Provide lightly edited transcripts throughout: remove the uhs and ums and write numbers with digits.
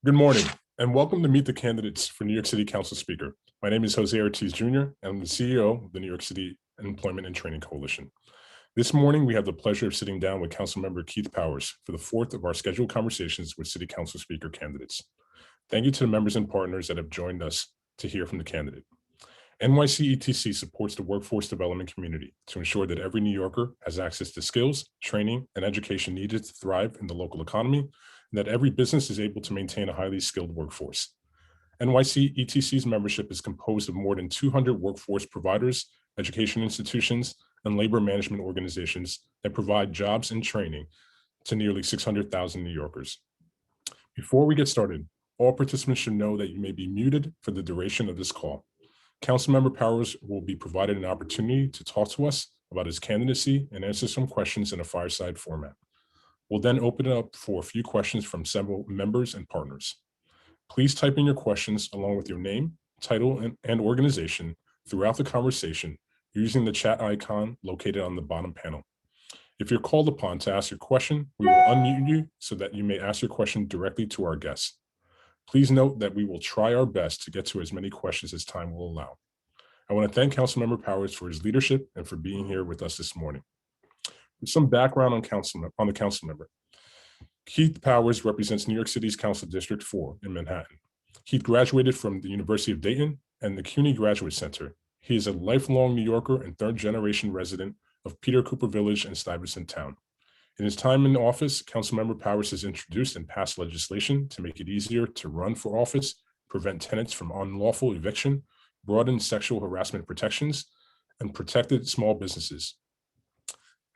Good morning, and welcome to Meet the Candidates for New York City Council Speaker. My name is Jose Ortiz Jr., and I'm the CEO of the New York City Employment and Training Coalition. This morning, we have the pleasure of sitting down with Councilmember Keith Powers for the fourth of our scheduled conversations with City Council Speaker candidates. Thank you to the members and partners that have joined us to hear from the candidate. NYCETC supports the workforce development community to ensure that every New Yorker has access to skills, training, and education needed to thrive in the local economy, and that every business is able to maintain a highly skilled workforce. NYCETC's membership is composed of more than 200 workforce providers, education institutions, and labor management organizations that provide jobs and training to nearly 600,000 New Yorkers. Before we get started, all participants should know that you may be muted for the duration of this call. Councilmember Powers will be provided an opportunity to talk to us about his candidacy and answer some questions in a fireside format. We'll then open it up for a few questions from several members and partners. Please type in your questions along with your name, title, and organization throughout the conversation using the chat icon located on the bottom panel. If you're called upon to ask your question, we will unmute you so that you may ask your question directly to our guests. Please note that we will try our best to get to as many questions as time will allow. I want to thank Councilmember Powers for his leadership and for being here with us this morning. Some background on the council member. Keith Powers represents New York City's Council District 4 in Manhattan. Keith graduated from the University of Dayton and the CUNY Graduate Center. He is a lifelong New Yorker and third-generation resident of Peter Cooper Village and Stuyvesant Town. In his time in office, Councilmember Powers has introduced and passed legislation to make it easier to run for office, prevent tenants from unlawful eviction, broaden sexual harassment protections, and protected small businesses.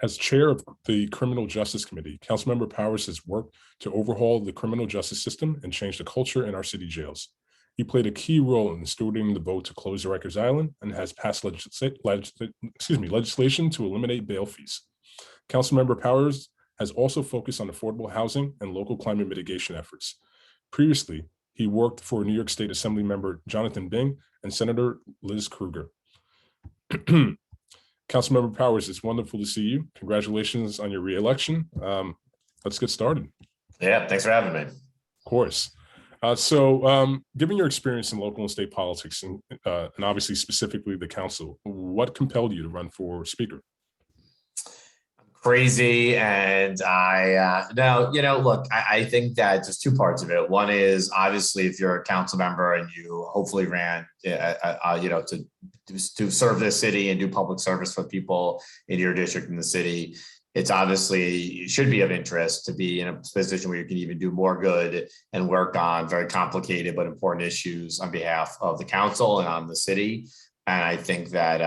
As chair of the Criminal Justice Committee, Councilmember Powers has worked to overhaul the criminal justice system and change the culture in our city jails. He played a key role in stewarding the vote to close Rikers Island and has passed legislation to eliminate bail fees. Councilmember Powers has also focused on affordable housing and local climate mitigation efforts. Previously, he worked for New York State Assembly member Jonathan Bing and Senator Liz Krueger. Councilmember Powers, it's wonderful to see you. Congratulations on your re-election. Let's get started. Yeah, thanks for having me. Of course. Given your experience in local and state politics, and obviously specifically the council, what compelled you to run for speaker? Crazy, and I think that there's two parts of it. One is obviously if you're a council member and you hopefully ran, to serve this city and do public service for people in your district in the city, it's obviously should be of interest to be in a position where you can even do more good and work on very complicated but important issues on behalf of the council and on the city. And I think that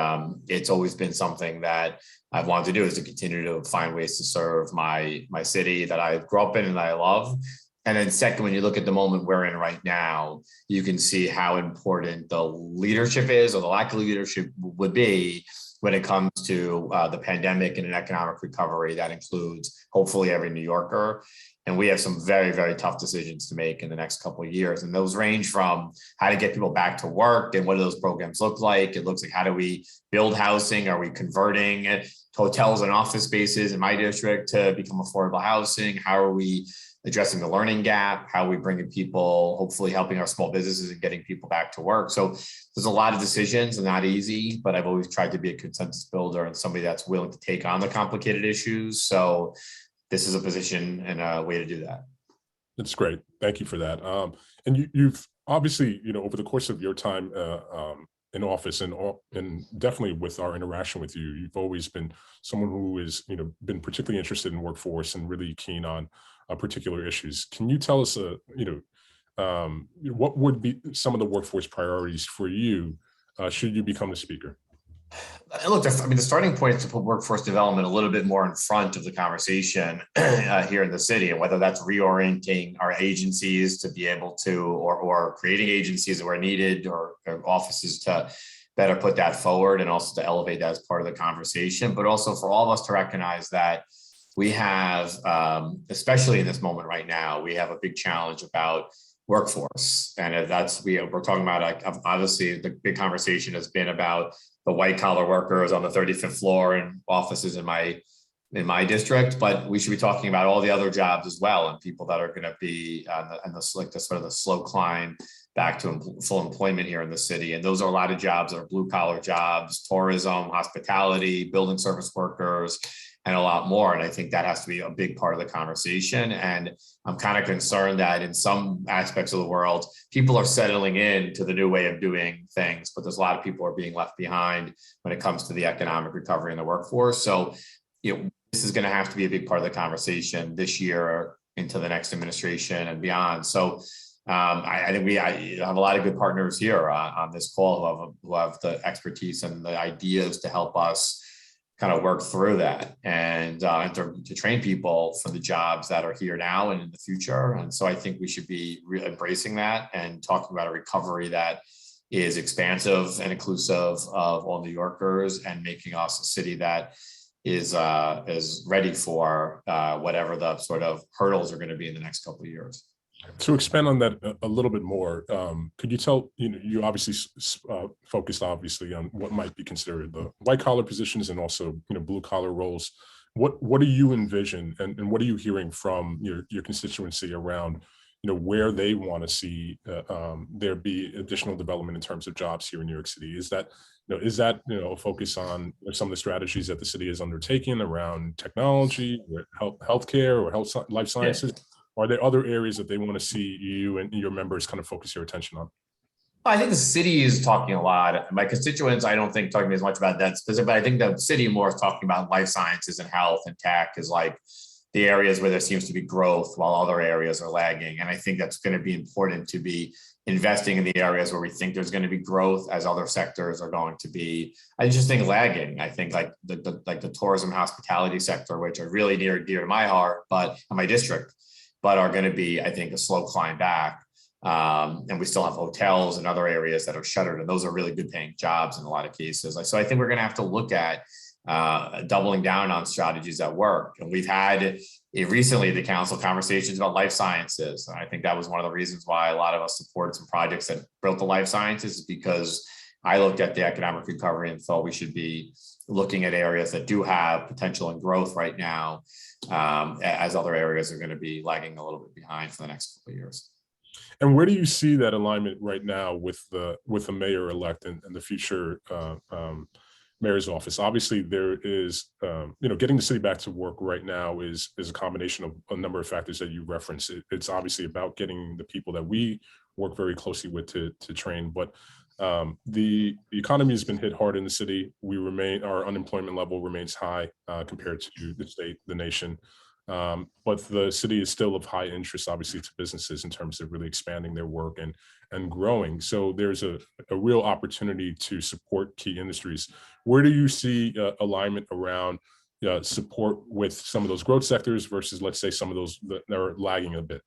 it's always been something that I've wanted to do, is to continue to find ways to serve my city that I grew up in and that I love. And then second, when you look at the moment we're in right now, you can see how important the leadership is, or the lack of leadership would be, when it comes to the pandemic and an economic recovery that includes hopefully every New Yorker. And we have some very, very tough decisions to make in the next couple of years. And those range from how to get people back to work and what do those programs look like? It looks like, how do we build housing? Are we converting hotels and office spaces in my district to become affordable housing? How are we addressing the learning gap? How are we bringing people, hopefully helping our small businesses and getting people back to work? So there's a lot of decisions and not easy, but I've always tried to be a consensus builder and somebody that's willing to take on the complicated issues. So this is a position and a way to do that. That's great. Thank you for that. And you've obviously, over the course of your time in office and definitely with our interaction with you, you've always been someone who is, been particularly interested in workforce and really keen on particular issues. Can you tell us, what would be some of the workforce priorities for you should you become the speaker? Look, the starting point is to put workforce development a little bit more in front of the conversation here in the city, and whether that's reorienting our agencies to be able to, or creating agencies where needed, or offices to better put that forward, and also to elevate that as part of the conversation, but also for all of us to recognize that we have, especially in this moment right now, we have a big challenge about workforce. And we're talking about, obviously the big conversation has been about the white collar workers on the 35th floor and offices in my in my district, but we should be talking about all the other jobs as well, and people that are going to be on the like the sort of the slow climb back to full employment here in the city. And those are a lot of jobs that are blue collar jobs, tourism, hospitality, building service workers, and a lot more. And I think that has to be a big part of the conversation. And I'm kind of concerned that in some aspects of the world, people are settling in to the new way of doing things, but there's a lot of people are being left behind when it comes to the economic recovery in the workforce. So, this is going to have to be a big part of the conversation this year into the next administration and beyond. So I think I have a lot of good partners here on this call who have the expertise and the ideas to help us kind of work through that and to train people for the jobs that are here now and in the future. And so I think we should be embracing that and talking about a recovery that is expansive and inclusive of all New Yorkers, and making us a city that is ready for whatever the sort of hurdles are going to be in the next couple of years. To expand on that a little bit more, could you tell, you obviously focused obviously on what might be considered the white collar positions and also, blue collar roles. What do you envision, and what are you hearing from your constituency around, where they want to see there be additional development in terms of jobs here in New York City? Is that a focus on some of the strategies that the city is undertaking around technology, or healthcare, or life sciences? Yeah. Are there other areas that they want to see you and your members kind of focus your attention on? I think the city is talking a lot. My constituents, I don't think talking as much about that specific, but I think the city more is talking about life sciences and health and tech is like the areas where there seems to be growth while other areas are lagging. And I think that's going to be important to be investing in the areas where we think there's going to be growth as other sectors are going to be, I just think, lagging. I think like the tourism hospitality sector, which are really near and dear to my heart, but in my district, but are going to be, I think, a slow climb back. And we still have hotels and other areas that are shuttered, and those are really good paying jobs in a lot of cases. So I think we're going to have to look at doubling down on strategies that work. And we've had recently the council conversations about life sciences. And I think that was one of the reasons why a lot of us supported some projects that built the life sciences, because I looked at the economic recovery and thought we should be looking at areas that do have potential and growth right now, as other areas are going to be lagging a little bit behind for the next couple of years. And where do you see that alignment right now with the mayor-elect and the future mayor's office? Obviously, there is, getting the city back to work right now is a combination of a number of factors that you referenced. It's obviously about getting the people that we work very closely with to train, but the economy has been hit hard in the city. Our unemployment level remains high compared to the state, the nation. But the city is still of high interest, obviously, to businesses in terms of really expanding their work and growing. So there's a real opportunity to support key industries. Where do you see alignment around support with some of those growth sectors versus, let's say, some of those that are lagging a bit?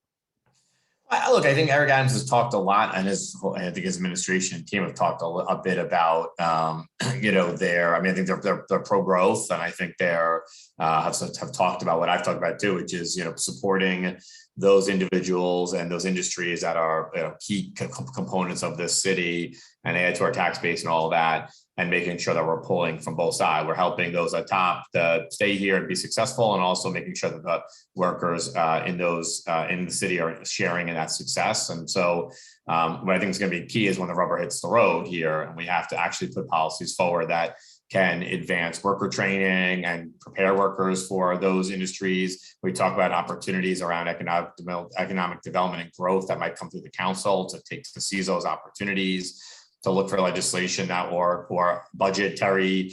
Look, I think Eric Adams has talked a lot, and I think his administration team have talked a bit about, I think they're pro-growth, and I think they're have talked about what I've talked about too, which is, supporting those individuals and those industries that are key components of this city and add to our tax base and all of that, and making sure that we're pulling from both sides. We're helping those at top to stay here and be successful, and also making sure that the workers in the city are sharing in that success. And so what I think is going to be key is when the rubber hits the road here, and we have to actually put policies forward that can advance worker training and prepare workers for those industries. We talk about opportunities around economic development and growth that might come through the council to seize those opportunities, to look for legislation that or budgetary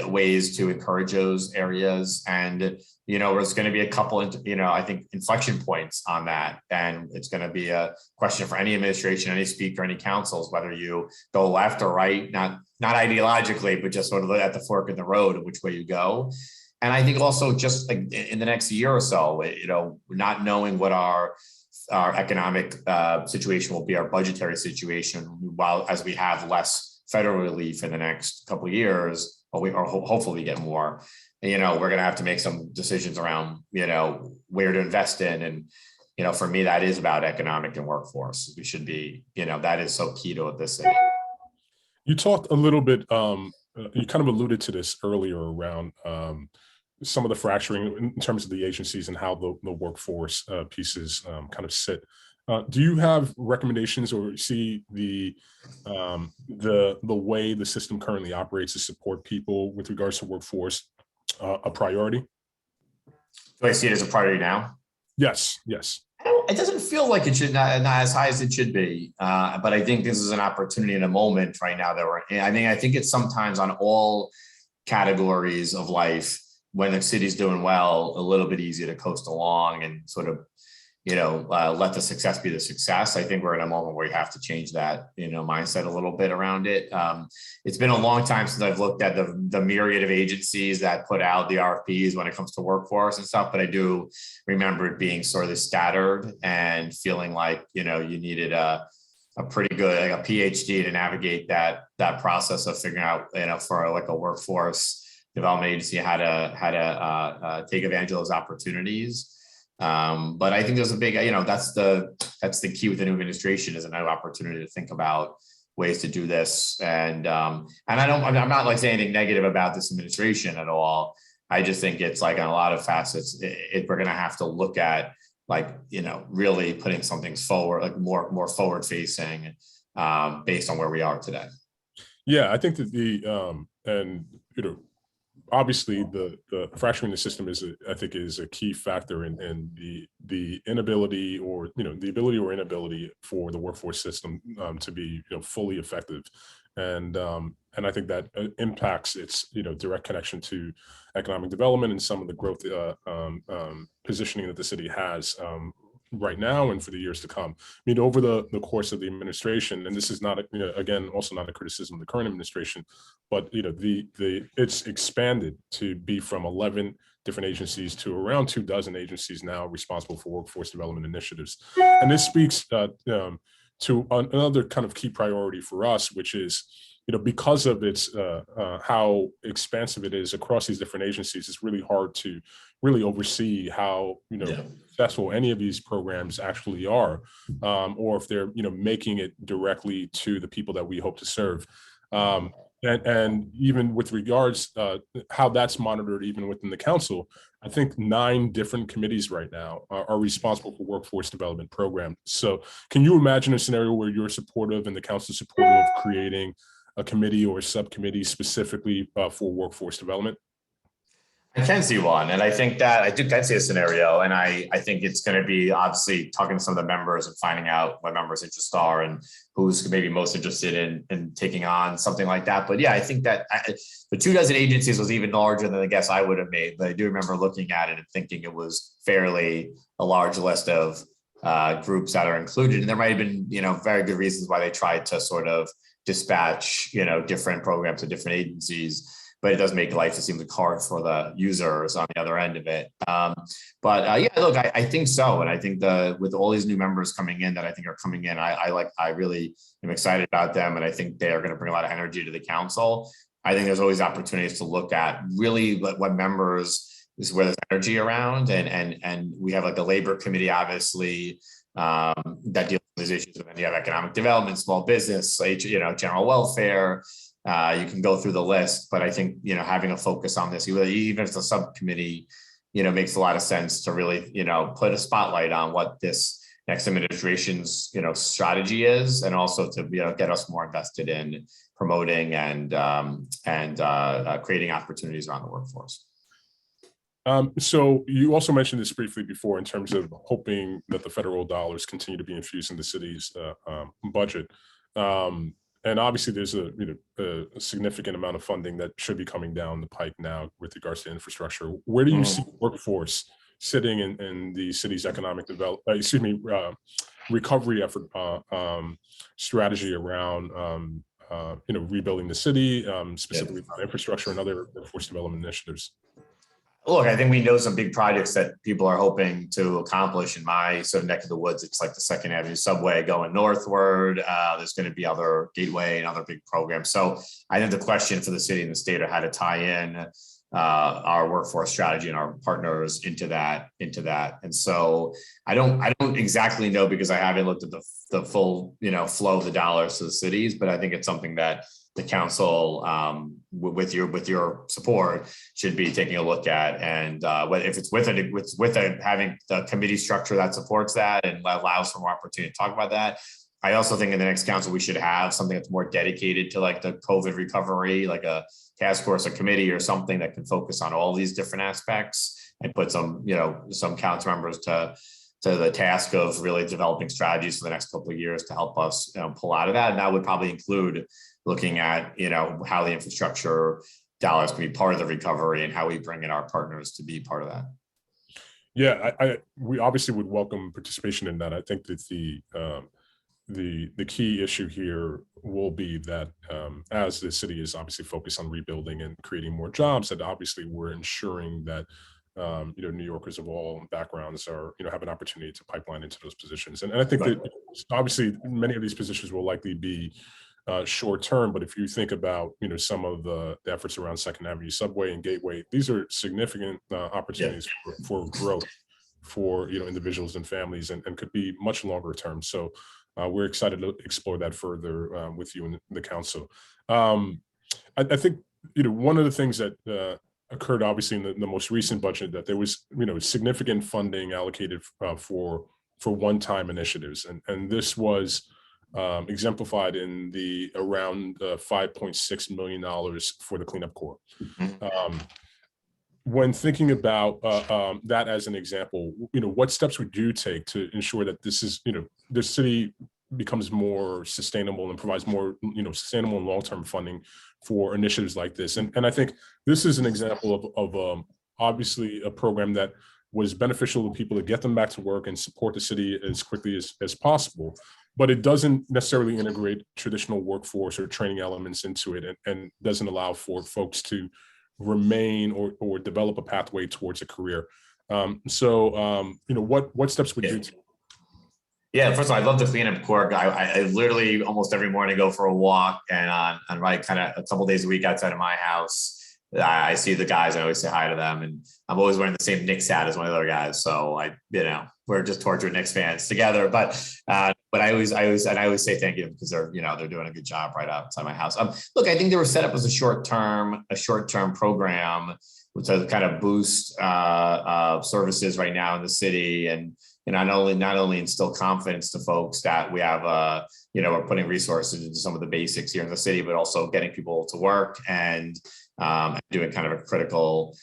ways to encourage those areas. And, there's going to be a couple, I think, inflection points on that. And it's going to be a question for any administration, any speaker, any councils, whether you go left or right, not ideologically, but just sort of at the fork in the road of which way you go. And I think also just like in the next year or so, not knowing what our economic situation will be, our budgetary situation, while as we have less federal relief in the next couple of years, or hopefully we get more, we're going to have to make some decisions around, where to invest in. And, for me, that is about economic and workforce. We should be, that is so key to this city. You talked a little bit, you kind of alluded to this earlier around some of the fracturing in terms of the agencies and how the workforce pieces kind of sit. Do you have recommendations or see the way the system currently operates to support people with regards to workforce a priority? Do I see it as a priority now? Yes, yes. It doesn't feel like it should not as high as it should be, but I think this is an opportunity in a moment right now that we're in. I think it's sometimes on all categories of life when the city's doing well, a little bit easier to coast along and sort of, let the success be the success. I think we're in a moment where you have to change that, mindset a little bit around it. It's been a long time since I've looked at the myriad of agencies that put out the RFPs when it comes to workforce and stuff, but I do remember it being sort of scattered and feeling like, you needed a pretty good, like a PhD to navigate that process of figuring out, for like a workforce development agency, how to take advantage of those opportunities. But I think there's a big, that's the key with the new administration is a new opportunity to think about ways to do this. And I'm not like saying anything negative about this administration at all. I just think it's like on a lot of facets, we're going to have to look at really putting some things forward, like more forward facing, based on where we are today. Yeah, I think that obviously the fracturing the system is a key factor in the inability or the ability or inability for the workforce system to be fully effective, and I think that impacts its direct connection to economic development and some of the growth positioning that the city has right now and for the years to come. I mean, over the course of the administration, and this is not again also not a criticism of the current administration, but it's expanded to be from 11 different agencies to around 24 agencies now responsible for workforce development initiatives. And this speaks to another kind of key priority for us, which is because of its how expansive it is across these different agencies, it's really hard to really oversee how successful any of these programs actually are, or if they're making it directly to the people that we hope to serve. And even with regards how that's monitored, even within the council, I think 9 different committees right now are responsible for workforce development programs. So can you imagine a scenario where you're supportive and the council is supportive of creating a committee or a subcommittee specifically for workforce development? I can see one, and I think that I can see a scenario, and I think it's going to be obviously talking to some of the members and finding out what members' interests are and who's maybe most interested in taking on something like that. But yeah, I think that the 24 agencies was even larger than the guess I would have made. But I do remember looking at it and thinking it was fairly a large list of groups that are included, and there might have been very good reasons why they tried to sort of dispatch different programs to different agencies. But it does make life seem like hard for the users on the other end of it. But yeah, look, I think so. And I think with all these new members coming in that I think are coming in, I really am excited about them. And I think they are going to bring a lot of energy to the council. I think there's always opportunities to look at really what members is where there's energy around. And we have like the labor committee, obviously, that deals with these issues. And then you have economic development, small business, general welfare. You can go through the list, but I think having a focus on this, even if it's a subcommittee, makes a lot of sense to really put a spotlight on what this next administration's strategy is, and also to get us more invested in promoting and creating opportunities around the workforce. So you also mentioned this briefly before in terms of hoping that the federal dollars continue to be infused in the city's budget. And obviously, there's a significant amount of funding that should be coming down the pike now with regards to infrastructure. Where do you see workforce sitting in the city's economic recovery effort strategy around rebuilding the city, specifically around infrastructure and other workforce development initiatives? Look, I think we know some big projects that people are hoping to accomplish in my sort of neck of the woods. It's like the 2nd Avenue subway going northward. There's going to be other gateway and other big programs. So I think the question for the city and the state are how to tie in our workforce strategy and our partners into that. And so I don't exactly know because I haven't looked at the full flow of the dollars to the cities, but I think it's something that the council, with your support, should be taking a look at. And if it's having the committee structure that supports that and allows for more opportunity to talk about that. I also think in the next council, we should have something that's more dedicated to like the COVID recovery, like a task force, a committee or something that can focus on all these different aspects and put some council members to the task of really developing strategies for the next couple of years to help us pull out of that. And that would probably include looking at, how the infrastructure dollars can be part of the recovery and how we bring in our partners to be part of that. Yeah, we obviously would welcome participation in that. I think that the key issue here will be that as the city is obviously focused on rebuilding and creating more jobs, that obviously we're ensuring that New Yorkers of all backgrounds are have an opportunity to pipeline into those positions. And I think that obviously many of these positions will likely be short term, but if you think about some of the efforts around Second Avenue Subway and Gateway, these are significant opportunities for growth for individuals and families, and could be much longer term. So we're excited to explore that further with you and the council. I think one of the things that occurred obviously in the most recent budget, that there was significant funding allocated for one-time initiatives, and this was exemplified in the around $5.6 million for the cleanup corps. When thinking about that as an example, what steps would you take to ensure that this is, the city becomes more sustainable and provides more, sustainable and long-term funding for initiatives like this? And I think this is an example of obviously a program that was beneficial to people to get them back to work and support the city as quickly as possible. But it doesn't necessarily integrate traditional workforce or training elements into it, and doesn't allow for folks to remain or develop a pathway towards a career. What steps would you take? Yeah, first of all, I love the cleanup corps. I literally almost every morning go for a walk, and on right kind of a couple days a week outside of my house, I see the guys. I always say hi to them, and I'm always wearing the same Knicks hat as one of the other guys. So we're just tortured Knicks fans together. But I always say thank you, because they're doing a good job right outside my house. Look, I think they were set up as a short term program to kind of boost services right now in the city, and not only instill confidence to folks that we have we're putting resources into some of the basics here in the city, but also getting people to work and doing kind of a critical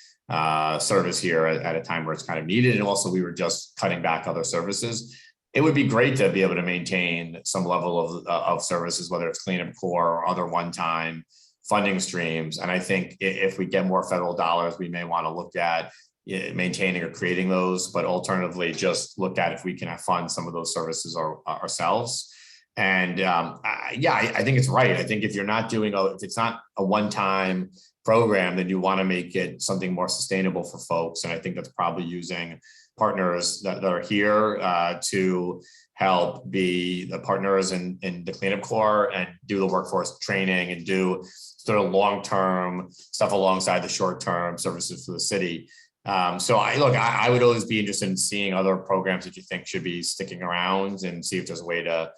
service here at a time where it's kind of needed. And also we were just cutting back other services. It would be great to be able to maintain some level of services, whether it's cleanup corps or other one-time funding streams. And I think if we get more federal dollars, we may want to look at maintaining or creating those, but alternatively just look at if we can fund some of those services ourselves. And I think it's right. I think if you're not if it's not a one-time program, then you want to make it something more sustainable for folks. And I think that's probably using partners that are here to help be the partners in the cleanup corps and do the workforce training and do sort of long-term stuff alongside the short-term services for the city. I would always be interested in seeing other programs that you think should be sticking around, and see if there's a way to,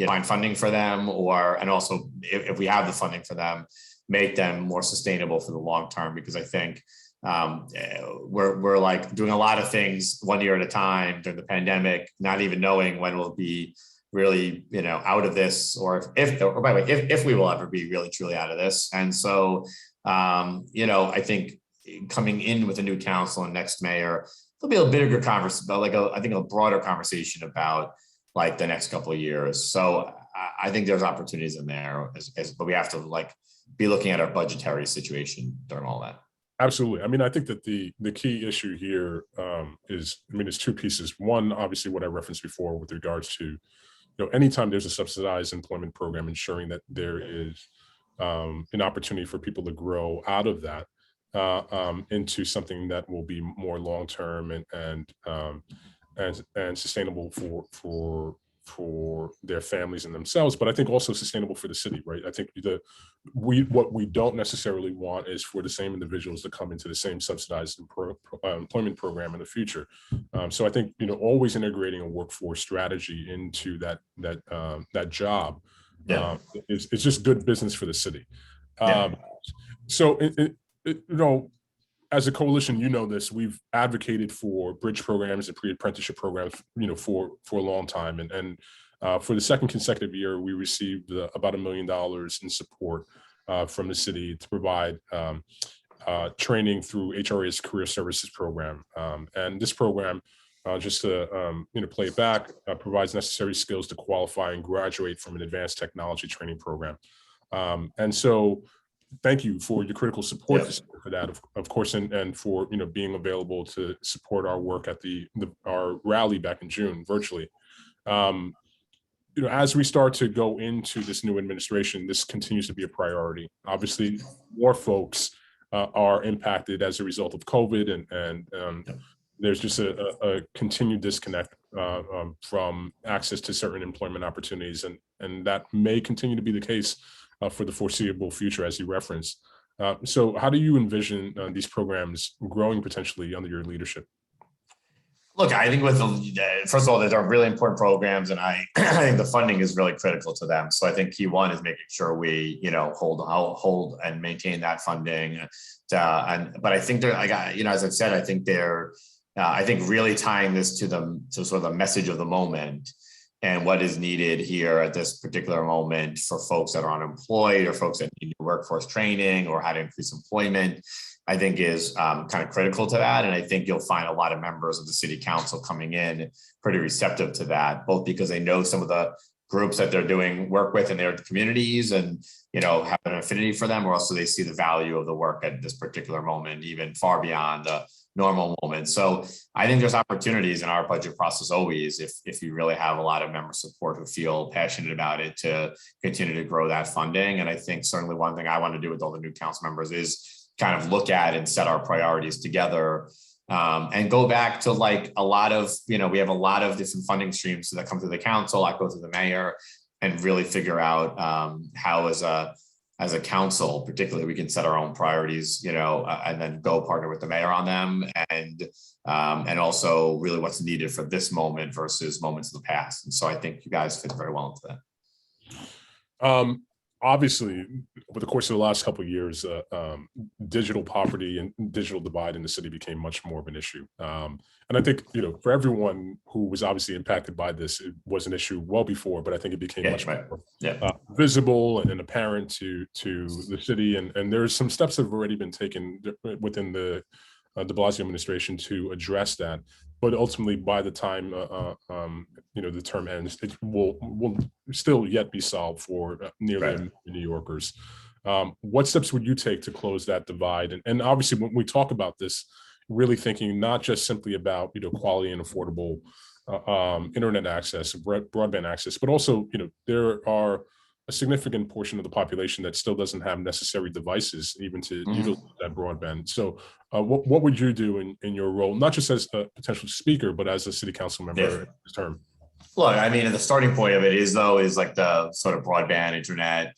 find funding for them, and also if we have the funding for them, make them more sustainable for the long term. Because I think we're like doing a lot of things one year at a time during the pandemic, not even knowing when we'll be really, out of this, or if we will ever be really truly out of this. And so, I think coming in with a new council and next mayor, there'll be a bigger conversation, I think a broader conversation about like the next couple of years. So I think there's opportunities in there, but we have to be looking at our budgetary situation during all that. Absolutely. I mean, I think that the key issue here it's two pieces. One, obviously what I referenced before with regards to, anytime there's a subsidized employment program, ensuring that there is an opportunity for people to grow out of that into something that will be more long-term and sustainable for their families and themselves, but I think also sustainable for the city, right? I think what we don't necessarily want is for the same individuals to come into the same subsidized employment program in the future. So I think always integrating a workforce strategy into that job Yeah. It's just good business for the city. Yeah. So, as a coalition, this we've advocated for bridge programs and pre-apprenticeship programs, for a long time, and for the second consecutive year, we received about $1 million in support from the city to provide training through HRA's Career Services Program, and this program, just to play it back, provides necessary skills to qualify and graduate from an advanced technology training program, and so. Thank you for your critical support for that, of course, and for being available to support our work at our rally back in June virtually. As we start to go into this new administration, this continues to be a priority. Obviously, more folks are impacted as a result of COVID, and there's just a continued disconnect from access to certain employment opportunities, and that may continue to be the case for the foreseeable future, as you referenced. So how do you envision these programs growing potentially under your leadership? Look, I think first of all, these are really important programs, and I think the funding is really critical to them. So I think key one is making sure we, hold and maintain that funding. But I think as I've said, I think really tying this to sort of the message of the moment and what is needed here at this particular moment for folks that are unemployed or folks that need workforce training or how to increase employment, I think is kind of critical to that. And I think you'll find a lot of members of the city council coming in pretty receptive to that, both because they know some of the groups that they're doing work with in their communities and, have an affinity for them, or also they see the value of the work at this particular moment, even far beyond the normal moment. So I think there's opportunities in our budget process always, if you really have a lot of member support who feel passionate about it, to continue to grow that funding. And I think certainly one thing I want to do with all the new council members is kind of look at and set our priorities together, and go back to like a lot of, we have a lot of different funding streams that come through the council, that go through the mayor, and really figure out how as a council, particularly, we can set our own priorities, and then go partner with the mayor on them, and also really what's needed for this moment versus moments of the past. And so I think you guys fit very well into that. Obviously, over the course of the last couple of years, digital poverty and digital divide in the city became much more of an issue. And I think, for everyone who was obviously impacted by this, it was an issue well before, but I think it became much more visible and apparent to the city. And there's some steps that have already been taken within the de Blasio administration to address that. But ultimately, by the time the term ends, it will still yet be solved for nearly 1 million New Yorkers. What steps would you take to close that divide? And obviously, when we talk about this, really thinking not just simply about quality and affordable internet access, broadband access, but also there are a significant portion of the population that still doesn't have necessary devices even to utilize that broadband. So what would you do in your role, not just as a potential speaker, but as a city council member in this term? Look, I mean, the starting point of it is like the sort of broadband internet,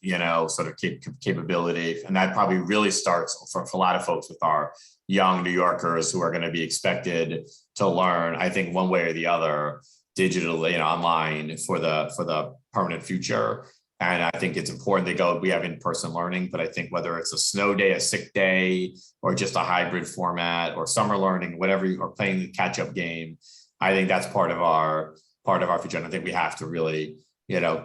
sort of capability. And that probably really starts for a lot of folks with our young New Yorkers who are going to be expected to learn, I think, one way or the other, digitally, online for the permanent future. And I think it's important we have in-person learning, but I think whether it's a snow day, a sick day, or just a hybrid format, or summer learning, whatever, or playing the catch-up game, I think that's part of our future. And I think we have to really,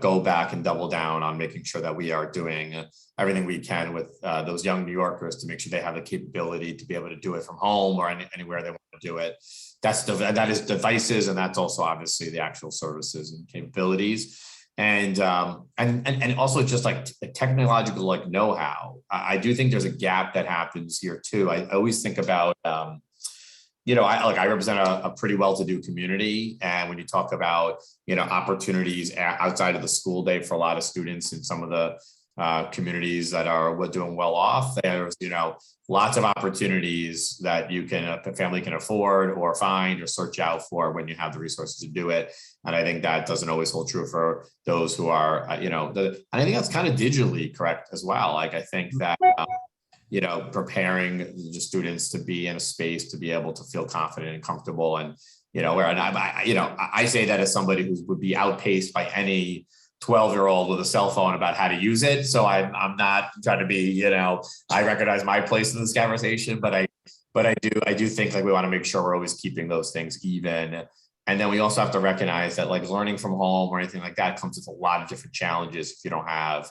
go back and double down on making sure that we are doing everything we can with those young New Yorkers to make sure they have the capability to be able to do it from home or anywhere they want to do it. That is devices, and that's also obviously the actual services and capabilities. And also just like technological know-how. I do think there's a gap that happens here too. I always think about, I represent a pretty well-to-do community, and when you talk about opportunities outside of the school day for a lot of students in some of the communities that are doing well off, there's lots of opportunities that a family can afford or find or search out for when you have the resources to do it. And I think that doesn't always hold true for those who are, and I think that's kind of digitally correct as well. Like, I think that, preparing the students to be in a space to be able to feel confident and comfortable. And, I say that as somebody who would be outpaced by any 12-year-old with a cell phone about how to use it. So I'm not trying to be, I recognize my place in this conversation, but I do think like we want to make sure we're always keeping those things even. And then we also have to recognize that like learning from home or anything like that comes with a lot of different challenges if you don't have,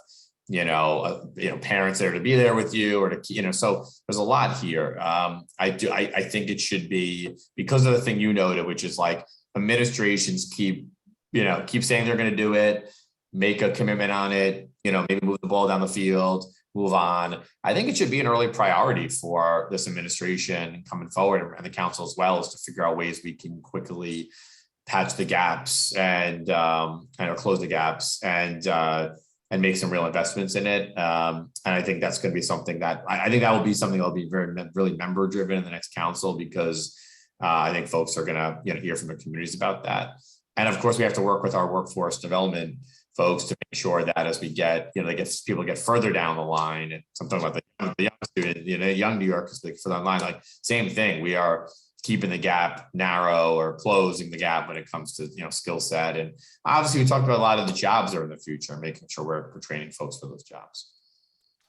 parents there to be there with you or to, so there's a lot here. I think it should be because of the thing you noted, which is like administrations keep saying they're going to do it, make a commitment on it, maybe move the ball down the field, move on. I think it should be an early priority for this administration coming forward and the council as well, is to figure out ways we can quickly patch the gaps and close the gaps and make some real investments in it. And I think that's going to be something that I think that will be something that will be really member driven in the next council, because I think folks are going to hear from their communities about that. And of course, we have to work with our workforce development folks to make sure that as we get, people get further down the line. So I'm talking about the young student, young New Yorkers further down the line, like same thing. We are keeping the gap narrow or closing the gap when it comes to, skill set. And obviously we talked about a lot of the jobs that are in the future, making sure we're training folks for those jobs.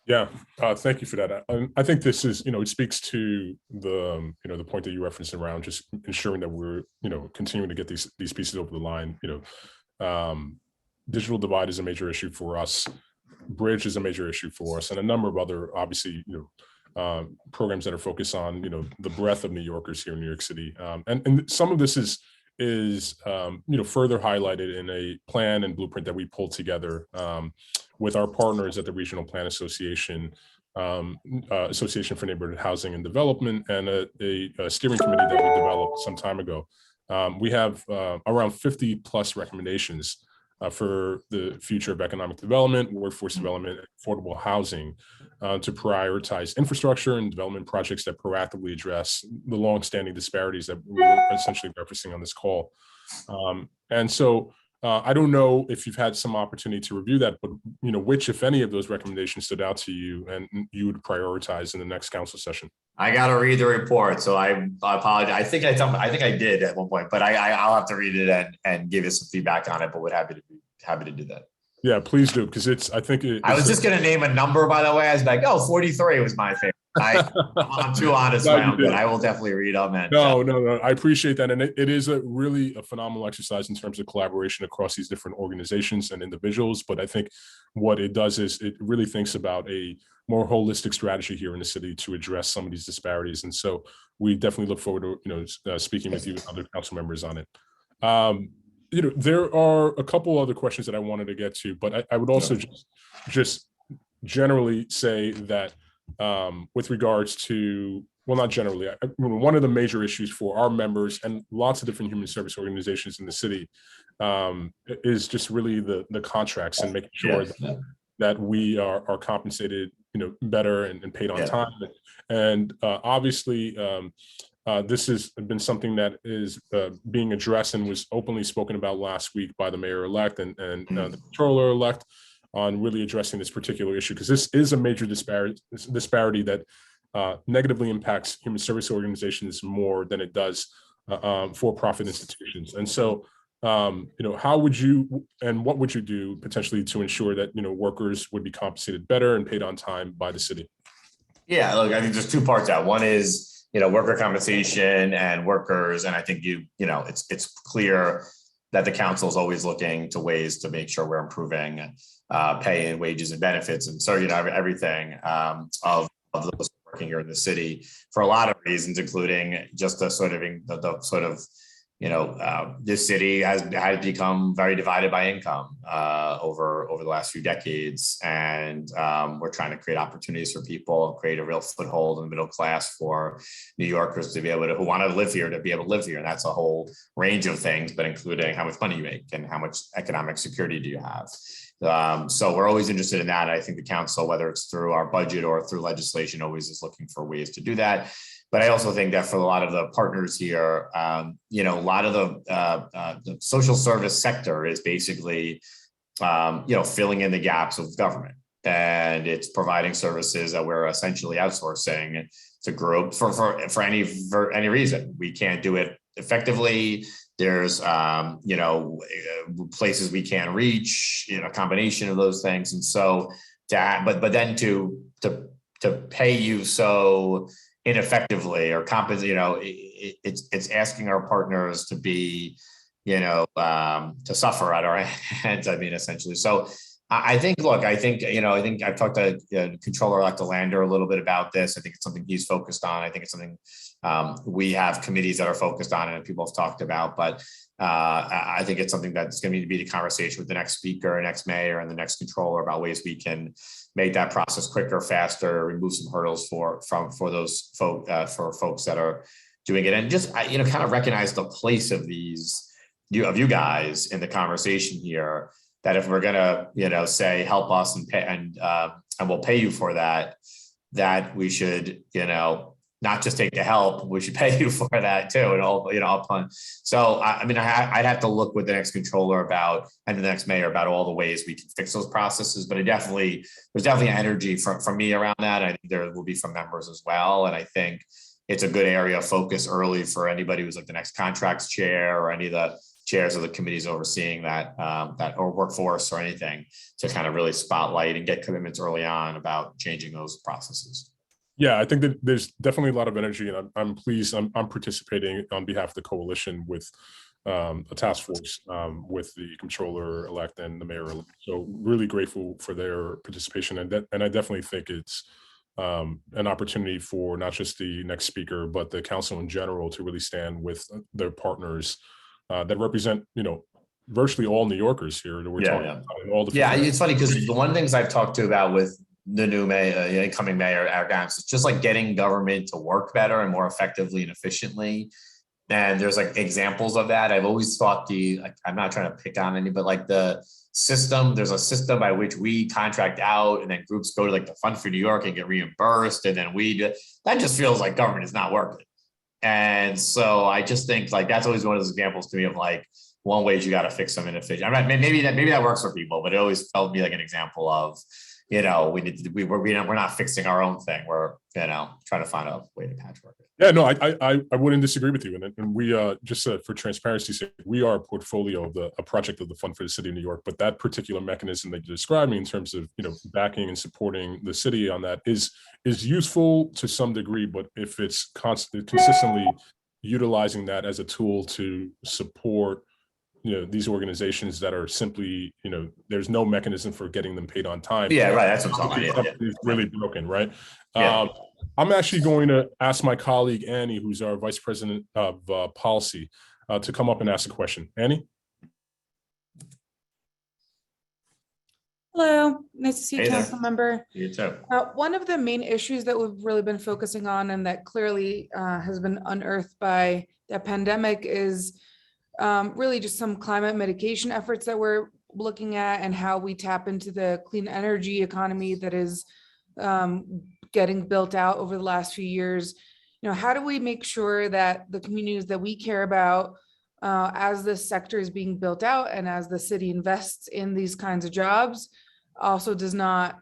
Yeah, thank you for that. I think this is, it speaks to the, the point that you referenced around just ensuring that we're, continuing to get these pieces over the line. Digital divide is a major issue for us. Bridge is a major issue for us, and a number of other, obviously, programs that are focused on, the breadth of New Yorkers here in New York City. And some of this is further highlighted in a plan and blueprint that we pulled together with our partners at the Regional Plan Association, Association for Neighborhood Housing and Development, and a steering committee that we developed some time ago. We have around 50 plus recommendations for the future of economic development, workforce development, affordable housing, to prioritize infrastructure and development projects that proactively address the longstanding disparities that we're essentially referencing on this call. And so I don't know if you've had some opportunity to review that, but which, if any, of those recommendations stood out to you and you would prioritize in the next council session? I got to read the report, so I apologize. I think I did at one point, but I'll have to read it and give you some feedback on it. But would happy to do that. Yeah, please do, because I think I was just going to name a number, by the way. I was like, 43 was my favorite. I'm too honest, but I will definitely read on that. No, I appreciate that, and it is a phenomenal exercise in terms of collaboration across these different organizations and individuals. But I think what it does is it really thinks about a more holistic strategy here in the city to address some of these disparities, and so we definitely look forward to speaking with you and other council members on it. There are a couple other questions that I wanted to get to, but I would also just generally say that with regards to, well, not generally, one of the major issues for our members and lots of different human service organizations in the city is just really the contracts and making sure that we are compensated, better and paid on time. And obviously, this has been something that is being addressed and was openly spoken about last week by the mayor-elect and the controller-elect on really addressing this particular issue, because this is a major disparity that negatively impacts human service organizations more than it does for-profit institutions. And so, how would you and what would you do potentially to ensure that workers would be compensated better and paid on time by the city? Yeah, look, I think there's two parts out. One is worker compensation and workers, and I think it's clear that the council is always looking to ways to make sure we're improving pay and wages and benefits and everything of those working here in the city for a lot of reasons, including just this city has become very divided by income over the last few decades, and we're trying to create opportunities for people and create a real foothold in the middle class for New Yorkers to be able to, who want to live here, to be able to live here. And that's a whole range of things, but including how much money you make and how much economic security do you have. So we're always interested in that. I think the council, whether it's through our budget or through legislation, always is looking for ways to do that. But I also think that for a lot of the partners here, a lot of the social service sector is basically, filling in the gaps of government, and it's providing services that we're essentially outsourcing to groups for any reason. We can't do it effectively. There's, places we can't reach, a combination of those things. And so, but then to pay you so ineffectively or compensate, it's asking our partners to be, to suffer at our hands. I mean, essentially. So I think I've talked to Controller-elect Lander a little bit about this. I think it's something he's focused on. I think it's something we have committees that are focused on it and people have talked about. But I think it's something that's going to need to be the conversation with the next speaker, next mayor, and the next controller about ways we can make that process quicker, faster, remove some hurdles for those folks that are doing it, and just kind of recognize the place of you guys in the conversation here. That if we're gonna say help us and pay and we'll pay you for that we should not just take the help, we should pay you for that too, and all upon. So I'd have to look with the next controller and the next mayor about all the ways we can fix those processes. But there's definitely energy from me around that. I think there will be from members as well, and I think it's a good area of focus early for anybody who's like the next contracts chair or any of the chairs of the committees overseeing that or workforce or anything, to kind of really spotlight and get commitments early on about changing those processes. Yeah, I think that there's definitely a lot of energy, and I'm pleased. I'm participating on behalf of the coalition with a task force with the controller-elect and the mayor. So really grateful for their participation, and I definitely think it's an opportunity for not just the next speaker, but the council in general to really stand with their partners that represent, virtually all New Yorkers here. That we're talking about all the it's funny because the one things I've talked to about with the new mayor, incoming mayor, it's just like getting government to work better and more effectively and efficiently. And there's like examples of that. I've always thought I'm not trying to pick on any, but like the system, there's a system by which we contract out and then groups go to like the Fund for New York and get reimbursed. And then that just feels like government is not working. And so I just think like that's always one of those examples to me of like one way you got to fix some inefficiency. Maybe that works for people, but it always felt me like an example of we're not fixing our own thing. We're trying to find a way to patchwork it. Yeah, no, I wouldn't disagree with you. And we just for transparency's sake, we are a portfolio of a project of the Fund for the City of New York. But that particular mechanism that you're describing in terms of backing and supporting the city on that is useful to some degree. But if it's consistently utilizing that as a tool to support these organizations that are simply, there's no mechanism for getting them paid on time. Yeah, right. That's what I'm talking about. It's really broken, right? Yeah. I'm actually going to ask my colleague, Annie, who's our Vice President of Policy, to come up and ask a question. Annie? Hello, nice to see you, Council Member. You too. One of the main issues that we've really been focusing on and that clearly has been unearthed by the pandemic is really just some climate mitigation efforts that we're looking at and how we tap into the clean energy economy that is getting built out over the last few years. How do we make sure that the communities that we care about as this sector is being built out and as the city invests in these kinds of jobs also does not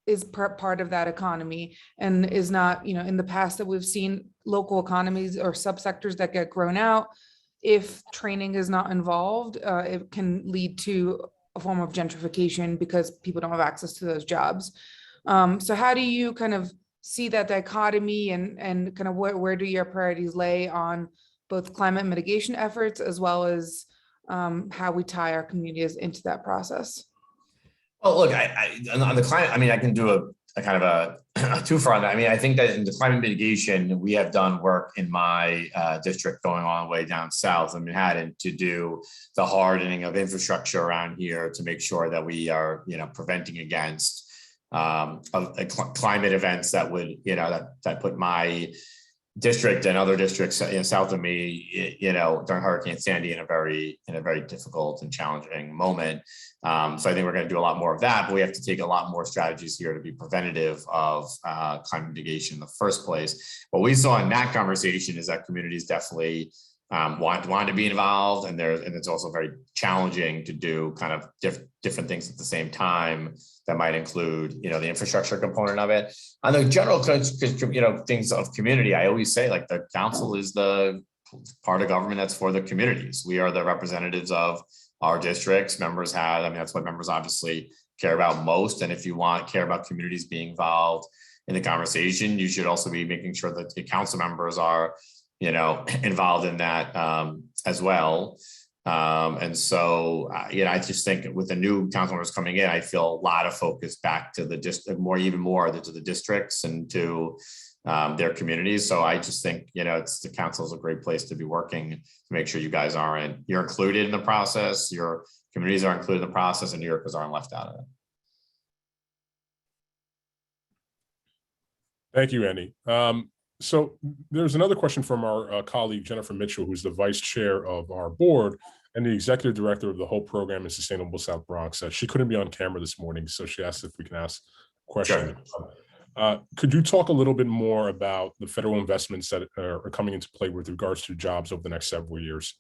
is part of that economy and is not, in the past that we've seen local economies or subsectors that get grown out. If training is not involved, it can lead to a form of gentrification because people don't have access to those jobs. So how do you kind of see that dichotomy and kind of where do your priorities lay on both climate mitigation efforts as well as how we tie our communities into that process? Well, look, on the climate, I can do a kind of a twofer on that. I think that in the climate mitigation, we have done work in my district going all the way down south in Manhattan to do the hardening of infrastructure around here to make sure that we are, preventing against climate events that would, that put my district and other districts south of me, during Hurricane Sandy in a very difficult and challenging moment. So I think we're going to do a lot more of that, but we have to take a lot more strategies here to be preventative of climate mitigation in the first place. What we saw in that conversation is that communities definitely want to be involved, and it's also very challenging to do kind of different things at the same time that might include, the infrastructure component of it. On the general, things of community, I always say like the council is the part of government that's for the communities. We are the representatives of our districts. Members have, I mean, that's what members obviously care about most. And if you care about communities being involved in the conversation, you should also be making sure that the council members are, involved in that as well. And so, I just think with the new council members coming in, I feel a lot of focus back to the even more to the districts and to their communities. So I just think, the council is a great place to be working to make sure you guys you're included in the process, your communities are included in the process, and New Yorkers aren't left out of it. Thank you, Andy. So there's another question from our colleague, Jennifer Mitchell, who's the vice chair of our board and the executive director of the whole program in Sustainable South Bronx. She couldn't be on camera this morning, so she asked if we can ask a question. Sure. Could you talk a little bit more about the federal investments that are coming into play with regards to jobs over the next several years?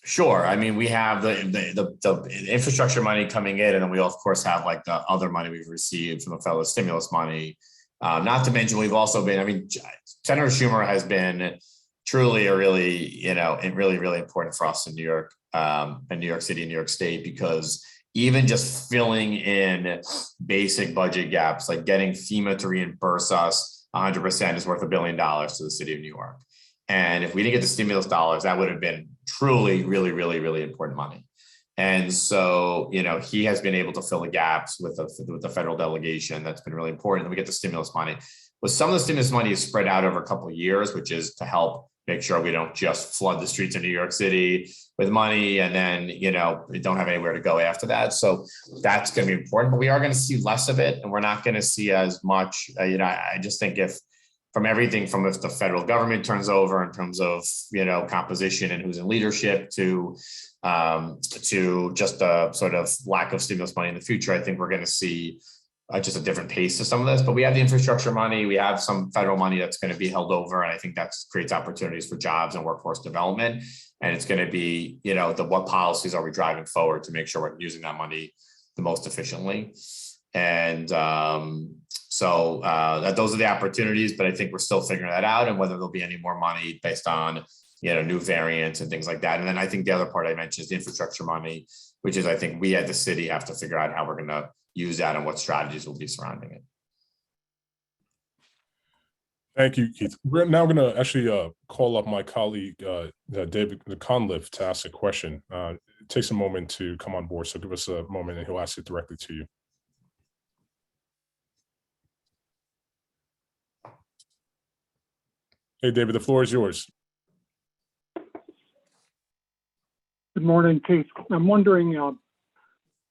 Sure. I mean, we have the infrastructure money coming in, and then we of course have like the other money we've received from the federal stimulus money. Not to mention, we've also been, Senator Schumer has been truly really important for us in New York, and New York City and New York State, because even just filling in basic budget gaps, like getting FEMA to reimburse us 100% is worth $1 billion to the city of New York. And if we didn't get the stimulus dollars, that would have been truly, really important money. And so, he has been able to fill the gaps with the federal delegation. That's been really important. And we get the stimulus money. But some of the stimulus money is spread out over a couple of years, which is to help make sure we don't just flood the streets of New York City with money and then, we don't have anywhere to go after that. So that's going to be important, but we are going to see less of it, and we're not going to see as much. I just think if the federal government turns over in terms of, composition and who's in leadership to just a sort of lack of stimulus money in the future, I think we're going to see just a different pace to some of this. But we have the infrastructure money, we have some federal money that's going to be held over, and I think that creates opportunities for jobs and workforce development. And it's going to be, what policies are we driving forward to make sure we're using that money the most efficiently. And so those are the opportunities, but I think we're still figuring that out, and whether there'll be any more money based on new variants and things like that. And then I think the other part I mentioned is the infrastructure money, which is, I think we at the city have to figure out how we're going to use that and what strategies will be surrounding it. Thank you, Keith. We're now going to actually call up my colleague, David Conliffe, to ask a question. It takes a moment to come on board, so give us a moment and he'll ask it directly to you. Hey, David, the floor is yours. Good morning, Keith. I'm wondering,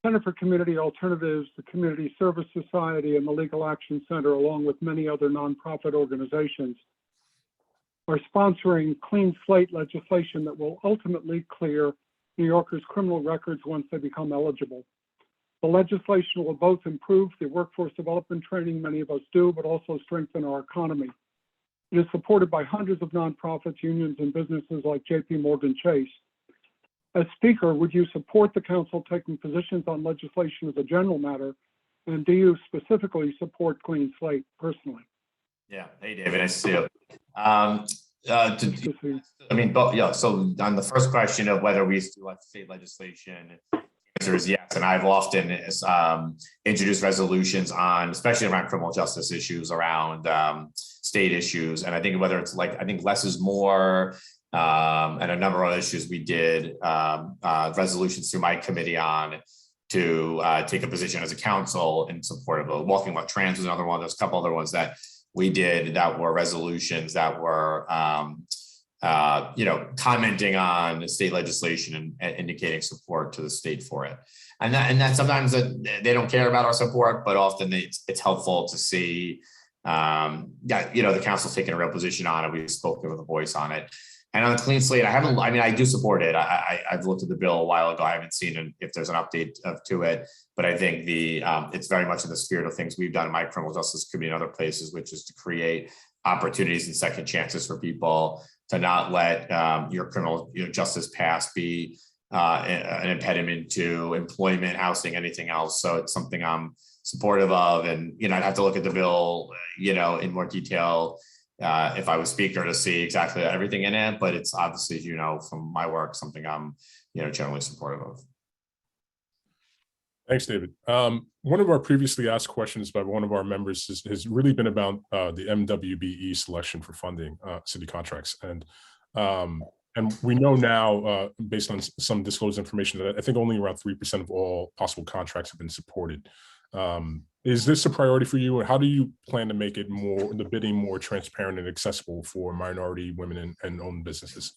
Center for Community Alternatives, the Community Service Society, and the Legal Action Center, along with many other nonprofit organizations, are sponsoring clean slate legislation that will ultimately clear New Yorkers' criminal records once they become eligible. The legislation will both improve the workforce development training many of us do, but also strengthen our economy. It is supported by hundreds of nonprofits, unions, and businesses like JP Morgan Chase. As Speaker, would you support the Council taking positions on legislation as a general matter? And do you specifically support Clean Slate personally? Yeah. Hey, David, nice to see you. So on the first question of whether we still like state legislation, the answer is yes. And I've often introduced resolutions on, especially around criminal justice issues, around state issues. And I think whether it's I think less is more, and a number of issues we did resolutions through my committee on to take a position as a council in support of walking while trans was another one. There's a couple other ones that we did that were resolutions that were commenting on state legislation and indicating support to the state for it. And that sometimes they don't care about our support, but often it's helpful to see that the council's taking a real position on it. We've spoken with a voice on it. And on the clean slate, I do support it. I've looked at the bill a while ago. I haven't seen if there's an update to it, but I think it's very much in the spirit of things we've done in my criminal justice committee and other places, which is to create opportunities and second chances for people to not let your criminal justice past be an impediment to employment, housing, anything else. So it's something I'm supportive of. And, I'd have to look at the bill, in more detail if I was speaker to see exactly everything in it, but it's obviously, as you know, from my work, something I'm, generally supportive of. Thanks, David. One of our previously asked questions by one of our members has really been about the MWBE selection for funding city contracts. And we know now, based on some disclosed information, that I think only around 3% of all possible contracts have been supported. Is this a priority for you, and how do you plan to make it the bidding more transparent and accessible for minority, women, and owned businesses?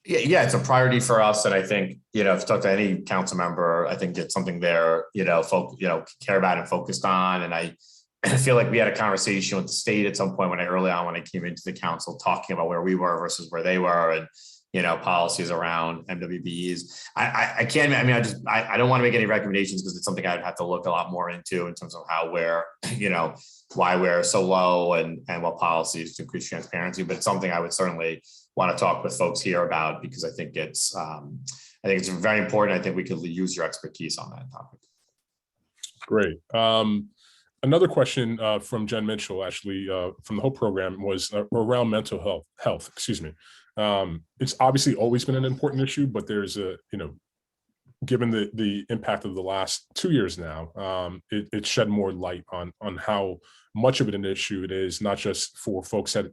Yeah, it's a priority for us, and I think if you talk to any council member, I think it's something they're care about and focused on. And I feel like we had a conversation with the state at some point when I came into the council, talking about where we were versus where they were, and policies around MWBEs. I don't want to make any recommendations because it's something I'd have to look a lot more into in terms of how why we're so low and what policies to increase transparency. But it's something I would certainly want to talk with folks here about, because I think it's very important. I think we could use your expertise on that topic. Great. Another question from Jen Mitchell, actually, from the whole program, was around mental health. Excuse me. It's obviously always been an important issue, but there's given the impact of the last 2 years now, it shed more light on how much of an issue it is, not just for folks that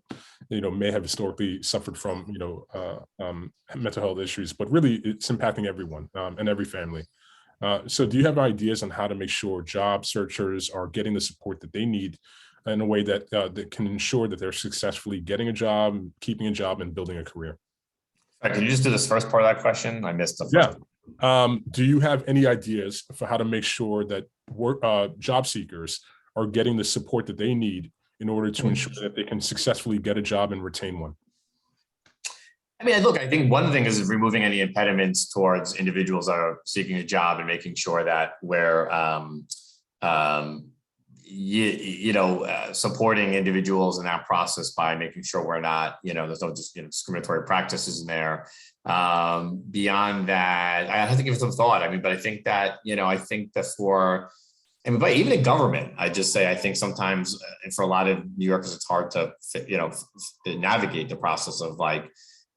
may have historically suffered from mental health issues, but really it's impacting everyone and every family. So do you have ideas on how to make sure job searchers are getting the support that they need in a way that can ensure that they're successfully getting a job, keeping a job, and building a career? Can you just do this first part of that question? I missed the first. Yeah. Do you have any ideas for how to make sure that job seekers are getting the support that they need in order to ensure that they can successfully get a job and retain one? I mean, look, I think one thing is removing any impediments towards individuals that are seeking a job and making sure that we're supporting individuals in that process by making sure we're not, there's no just discriminatory practices in there. Beyond that, I have to give it some thought. I mean, but I think that, but even in government, I just say, I think sometimes for a lot of New Yorkers, it's hard to, navigate the process of like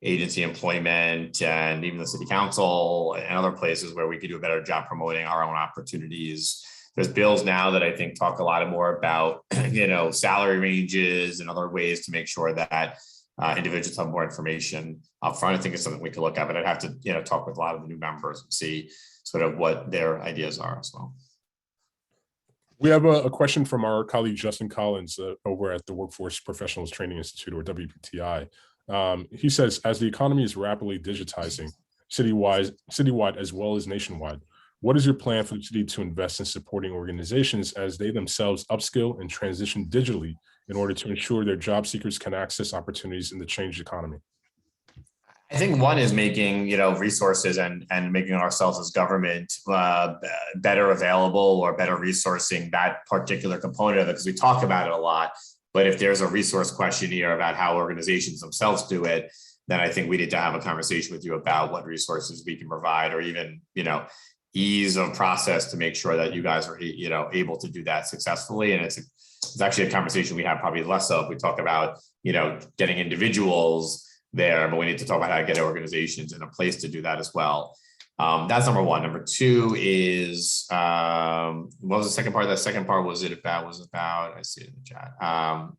agency employment and even the city council and other places where we could do a better job promoting our own opportunities. There's bills now that I think talk a lot more about, salary ranges and other ways to make sure that individuals have more information up front. I think it's something we could look at, but I'd have to, talk with a lot of the new members and see sort of what their ideas are as well. We have a question from our colleague, Justin Collins, over at the Workforce Professionals Training Institute, or WPTI. He says, as the economy is rapidly digitizing citywide as well as nationwide, what is your plan for the city to invest in supporting organizations as they themselves upskill and transition digitally in order to ensure their job seekers can access opportunities in the changed economy? I think one is making, resources and making ourselves as government better available, or better resourcing that particular component of it, because we talk about it a lot. But if there's a resource question here about how organizations themselves do it, then I think we need to have a conversation with you about what resources we can provide, or even, ease of process to make sure that you guys are, able to do that successfully. And it's actually a conversation we have probably less of. We talk about, getting individuals there, but we need to talk about how to get organizations in a place to do that as well. That's number one. Number two is, what was the second part? The second part was about, I see it in the chat. And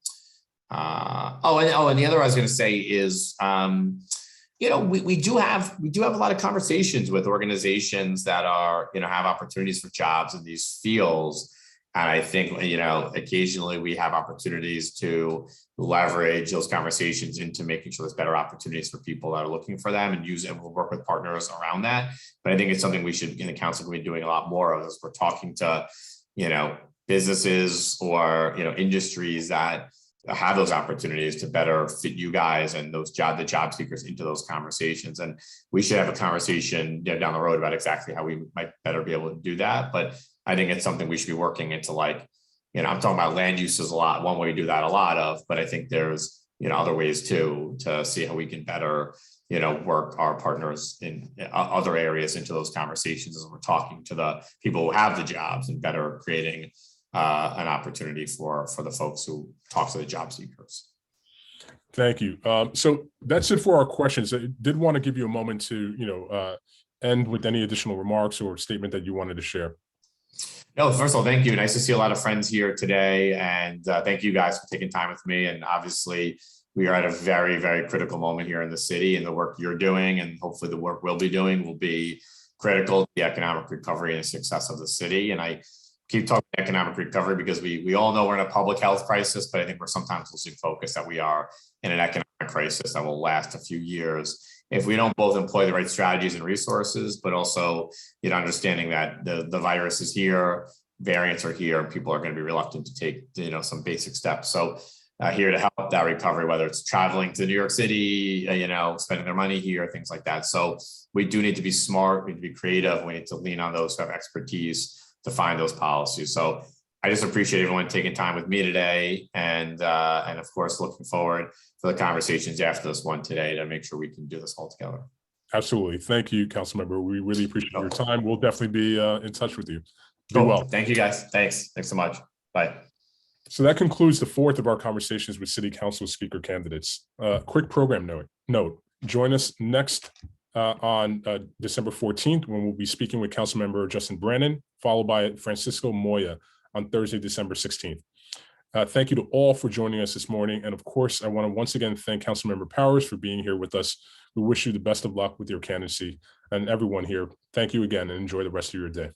the other I was going to say is, we do have a lot of conversations with organizations that are, have opportunities for jobs in these fields. And I think, occasionally we have opportunities to leverage those conversations into making sure there's better opportunities for people that are looking for them, and we'll work with partners around that. But I think it's something we should, in the council, be doing a lot more of, as we're talking to, businesses or, industries that have those opportunities to better fit you guys and the job seekers into those conversations. And we should have a conversation down the road about exactly how we might better be able to do that. But I think it's something we should be working into, like, I'm talking about land uses a lot. One way we do that a lot of, but I think there's, other ways too, to see how we can better, work our partners in other areas into those conversations as we're talking to the people who have the jobs, and better creating an opportunity for the folks who talk to the job seekers. Thank you. So that's it for our questions. I did want to give you a moment to, end with any additional remarks or statement that you wanted to share. No, first of all, thank you. Nice to see a lot of friends here today. And thank you guys for taking time with me. And obviously, we are at a very, very critical moment here in the city, and the work you're doing, and hopefully the work we'll be doing, will be critical to the economic recovery and success of the city. And I keep talking economic recovery because we all know we're in a public health crisis, but I think we're sometimes losing focus that we are in an economic crisis that will last a few years if we don't both employ the right strategies and resources, but also, understanding that the virus is here, variants are here, and people are going to be reluctant to take, some basic steps. So here to help that recovery, whether it's traveling to New York City, spending their money here, things like that. So we do need to be smart, we need to be creative, we need to lean on those who have expertise to find those policies. So I just appreciate everyone taking time with me today, and of course, looking forward for the conversations after this one today to make sure we can do this all together. Absolutely. Thank you, Councilmember. We really appreciate your time. We'll definitely be in touch with you. Be well. Thank you, guys. Thanks so much. Bye. So that concludes the fourth of our conversations with City Council Speaker candidates. Quick program note. Join us next on December 14th, when we'll be speaking with Councilmember Justin Brannan, followed by Francisco Moya on Thursday, December 16th. Thank you to all for joining us this morning. And of course, I want to once again thank Councilmember Powers for being here with us. We wish you the best of luck with your candidacy, and everyone here. Thank you again, and enjoy the rest of your day.